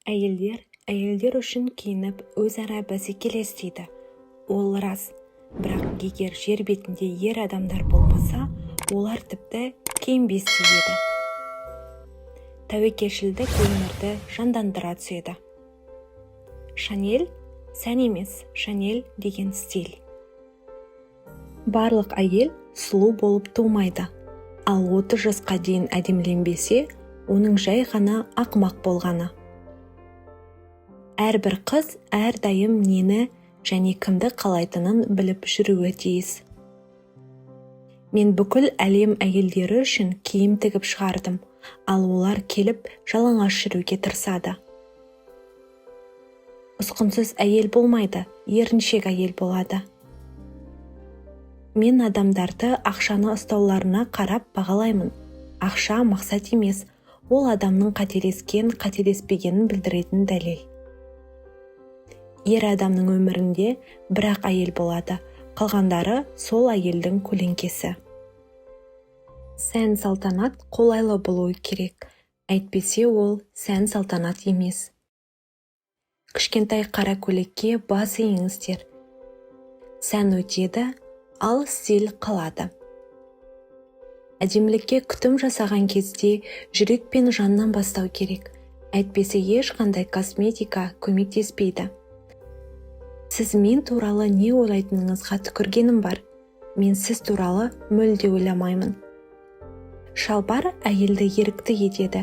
әйелдер үшін киініп өзара бәсекелестейді. Ол рас, бірақ егер жер бетінде ер адамдар болмаса, олар тіпті киінбес еді. Тәуекелшілдік өмірді жандандыра түседі. Шанель сән емес, Шанель деген стиль. Барлық әйел сұлу болып тумайды, ал 30 жасқа дейін әдеміленбесе, оның жай ғана ақымақ болғаны. Әрбір қыз әрдайым нені және кімді қалайтынын біліп жүруі тиіс. Мен бүкіл әлем әйелдері үшін киім тігіп шығардым, ал олар келіп жалаңаш жүруге тырысады. Ұсқынсыз әйел болмайды, еріншек әйел болады. Мен адамдарды ақшаны ұстауларына қарап бағалаймын. Ақша мақсат емес, ол адамның қателеспегенін білдіретін дәлел. Ер адамның өмірінде бірақ әйел болады, қалғандары сол әйелдің көлеңкесі. Сән салтанат қолайлы болуы керек, әйтпесе ол сән салтанат емес. Кішкентай қара көйлекке бас иіңіздер. Сән өтеді, ал стиль қалады. Әдемілікке күтім жасаған кезде жүрек пен жаннан бастау керек, әйтпесе ешқандай косметика көмектеспейді. Сіз мен туралы не ойлайтыныңызға түкіргенім бар, мен сіз туралы мүлде ойламаймын. Шалбар әйелді ерікті етеді.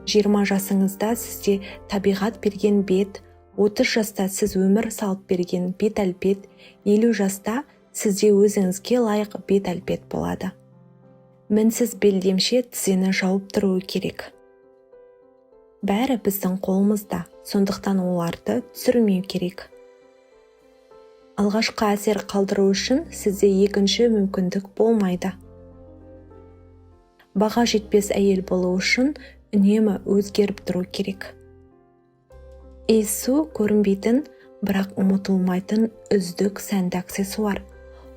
20 жасыңызда сізде табиғат берген бет, 30 жаста сіз өмір салып берген бет-әлпет, 50 жаста сізде өзіңізге лайық бет-әлпет болады. Мінсіз белдемше тізені жауып тұруы керек. Бәрі біздің қолымызда, сондықтан оларды түсірмеу керек. Алғашқы әсер қалдыру үшін сізде екінші мүмкіндік болмайды. Баға жетпес әйел болу үшін үнемі өзгеріп тұру керек. Иіссу көрінбейтін, бірақ ұмытылмайтын үздік сәнді аксессуар.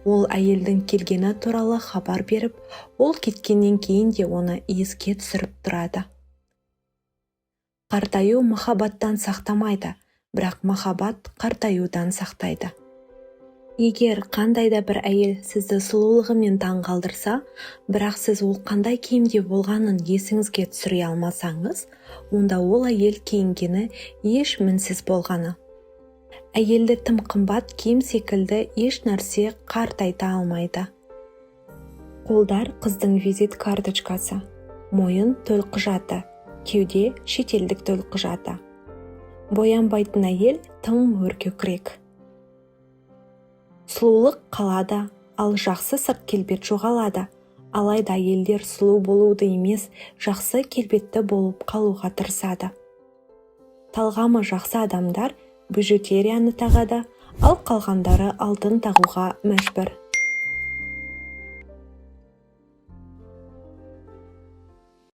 Ол әйелдің келгені туралы хабар беріп, ол кеткеннен кейін де оны еске түсіріп тұрады. Қартаю махаббаттан сақтамайды, бірақ махаббат қартаюдан сақтайды. Егер қандай да бір әйел сізді сұлулығымен таң қалдырса, бірақ сіз ол қандай киімде болғанын есіңізге түсіре алмасаңыз, онда ол әйел киінгені еш мінсіз болғаны. Әйелді тым қымбат киім секілді еш нәрсе қартайта алмайды. Қолдар қыздың визит карточкасы, мойын төлқұжаты, кеуде шетелдік төлқұжаты. Боянбайтын әйел тым өркөкірек. Сұлулық қалады, ал жақсы сырт келбет жоғалады. Алайда әйелдер сұлу болуды емес, жақсы келбетті болып қалуға тырысады. Талғамы жақсы адамдар бижутерияны тағады, ал қалғандары алтын тағуға мәжбүр.